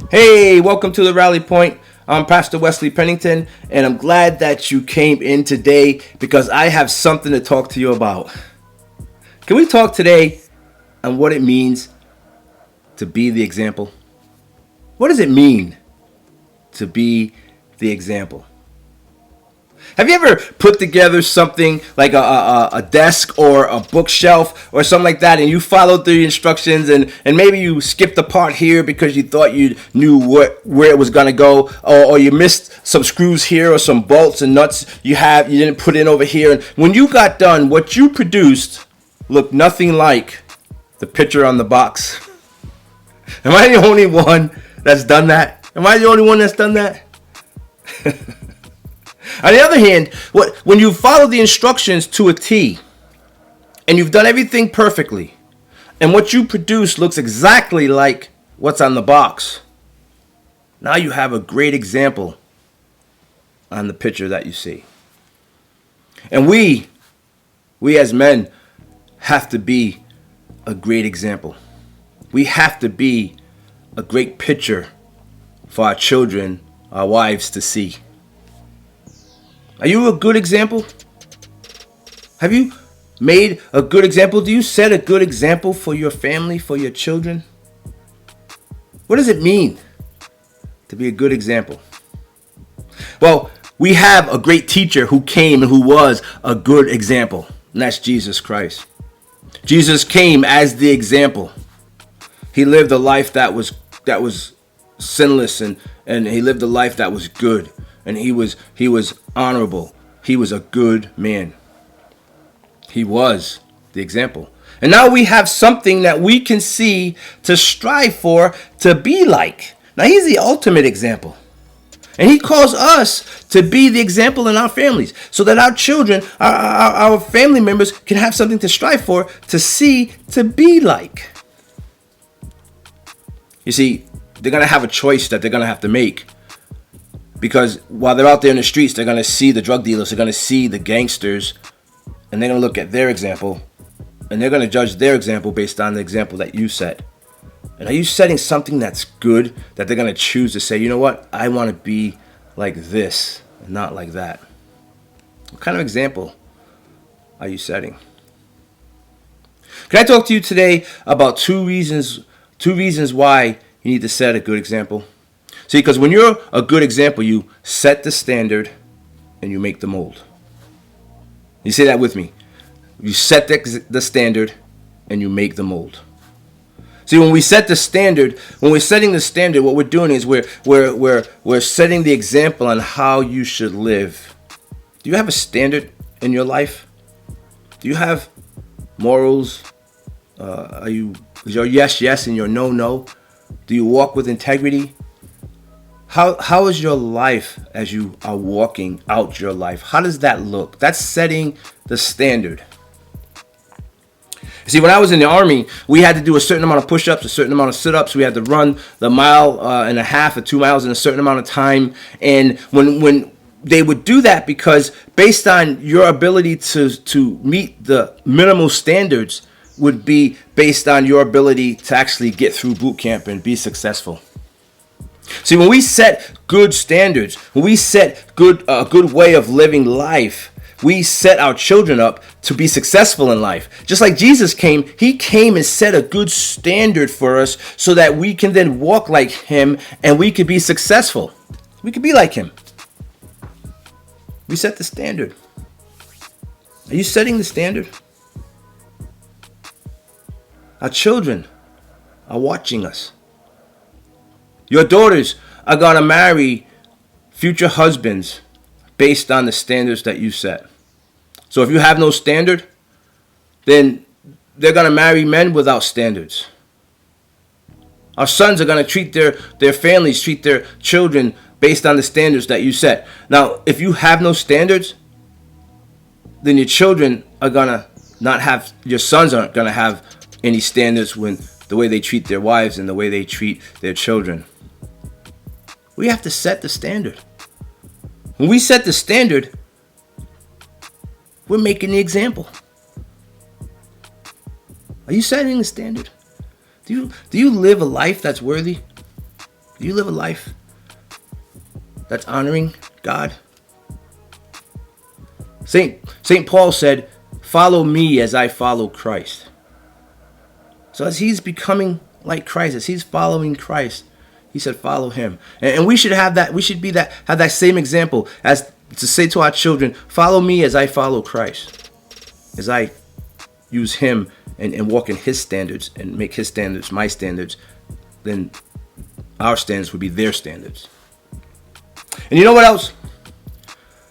Hey, welcome to the Rally Point. I'm Pastor Wesley Pennington, and I'm glad that you came in today because I have something to talk to you about. Can we talk today on what it means to be the example? What does it mean to be the example? Have you ever put together something like a desk or a bookshelf or something like that, and you followed the instructions, and maybe you skipped a part here because you thought you knew where it was going to go, or you missed some screws here or some bolts and nuts you didn't put in over here, and when you got done, what you produced looked nothing like the picture on the box. Am I the only one that's done that? Am I the only one that's done that? On the other hand, when you follow the instructions to a T and you've done everything perfectly and what you produce looks exactly like what's on the box, now you have a great example on the picture that you see. And we as men have to be a great example. We have to be a great picture for our children, our wives to see. Are you a good example? Have you made a good example? Do you set a good example for your family, for your children? What does it mean to be a good example? Well, we have a great teacher who came and who was a good example, and that's Jesus Christ. Jesus came as the example. He lived a life that was sinless, and he lived a life that was good. And he was honorable. He was a good man. He was the example. And now we have something that we can see to strive for, to be like. Now he's the ultimate example. And he calls us to be the example in our families so that our children, our family members can have something to strive for, to see, to be like. You see, they're going to have a choice that they're going to have to make. Because while they're out there in the streets, they're going to see the drug dealers, they're going to see the gangsters, and they're going to look at their example, and they're going to judge their example based on the example that you set. And are you setting something that's good that they're going to choose to say, you know what, I want to be like this, and not like that? What kind of example are you setting? Can I talk to you today about two reasons why you need to set a good example? See, because when you're a good example, you set the standard and you make the mold. You say that with me. You set the standard and you make the mold. See, when we set the standard, when we're setting the standard, what we're doing is we're setting the example on how you should live. Do you have a standard in your life? Do you have morals? Is your yes, yes, and your no, no? Do you walk with integrity? How is your life as you are walking out your life? How does that look? That's setting the standard. See, when I was in the Army, we had to do a certain amount of push-ups, a certain amount of sit-ups. We had to run the mile and a half or 2 miles in a certain amount of time. And when they would do that, because based on your ability to meet the minimal standards would be based on your ability to actually get through boot camp and be successful. See, when we set good standards, when we set a good way of living life, we set our children up to be successful in life. Just like Jesus came, he came and set a good standard for us so that we can then walk like him and we could be successful. We could be like him. We set the standard. Are you setting the standard? Our children are watching us. Your daughters are going to marry future husbands based on the standards that you set. So if you have no standard, then they're going to marry men without standards. Our sons are going to treat their families, treat their children based on the standards that you set. Now, if you have no standards, then your children are going to not have, your sons aren't going to have any standards when the way they treat their wives and the way they treat their children. We have to set the standard. When we set the standard, we're making the example. Are you setting the standard? Do you live a life that's worthy? Do you live a life that's honoring God? Saint Paul said, follow me as I follow Christ. So as he's becoming like Christ, as he's following Christ, he said, follow him. And we should have that, have that same example as to say to our children, follow me as I follow Christ. As I use him and walk in his standards and make his standards my standards, then our standards would be their standards. And you know what else?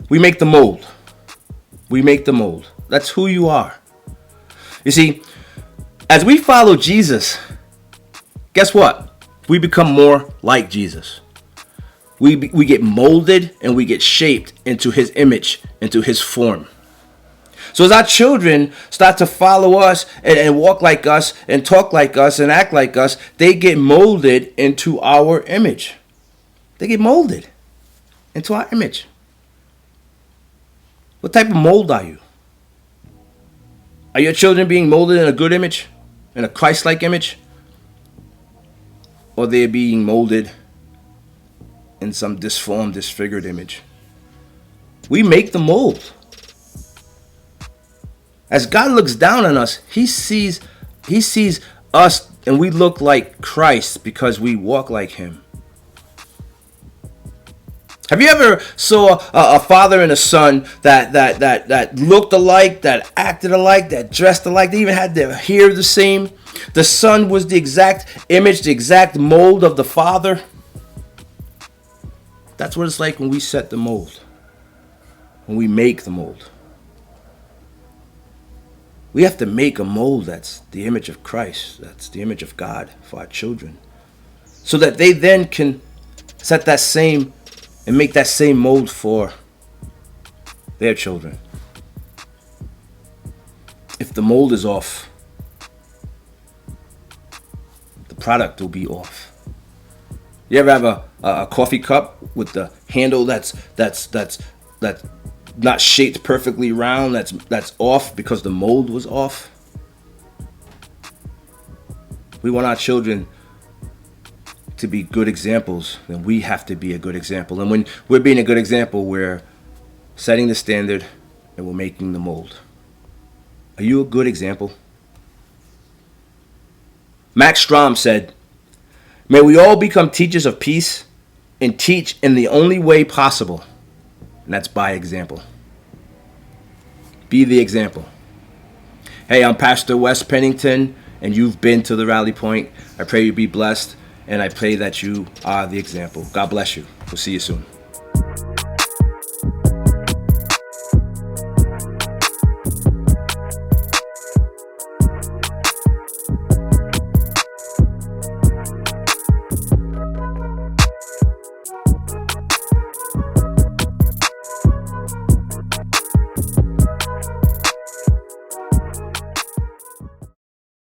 We make the mold. We make the mold. That's who you are. You see, as we follow Jesus, guess what? We become more like Jesus. We get molded and we get shaped into his image, into his form. So as our children start to follow us and walk like us and talk like us and act like us, they get molded into our image. They get molded into our image. What type of mold are you? Are your children being molded in a good image? In a Christ-like image? Or they're being molded in some disformed, disfigured image? We make the mold. As God looks down on us, he sees us and we look like Christ because we walk like him. Have you ever saw a father and a son that looked alike, that acted alike, that dressed alike, they even had their hair the same? The son was the exact image, the exact mold of the father. That's what it's like when we set the mold, when we make the mold. We have to make a mold that's the image of Christ, that's the image of God for our children, so that they then can set that same and make that same mold for their children. If the mold is off, the product will be off. You ever have a coffee cup with the handle that's not shaped perfectly round, that's off because the mold was off? We want our children to be good examples, then we have to be a good example. And when we're being a good example, we're setting the standard and we're making the mold. Are you a good example? Max Strom said, may we all become teachers of peace and teach in the only way possible, and that's by example. Be the example. Hey, I'm Pastor Wes Pennington, and you've been to the Rally Point. I pray you be blessed, and I pray that you are the example. God bless you. We'll see you soon.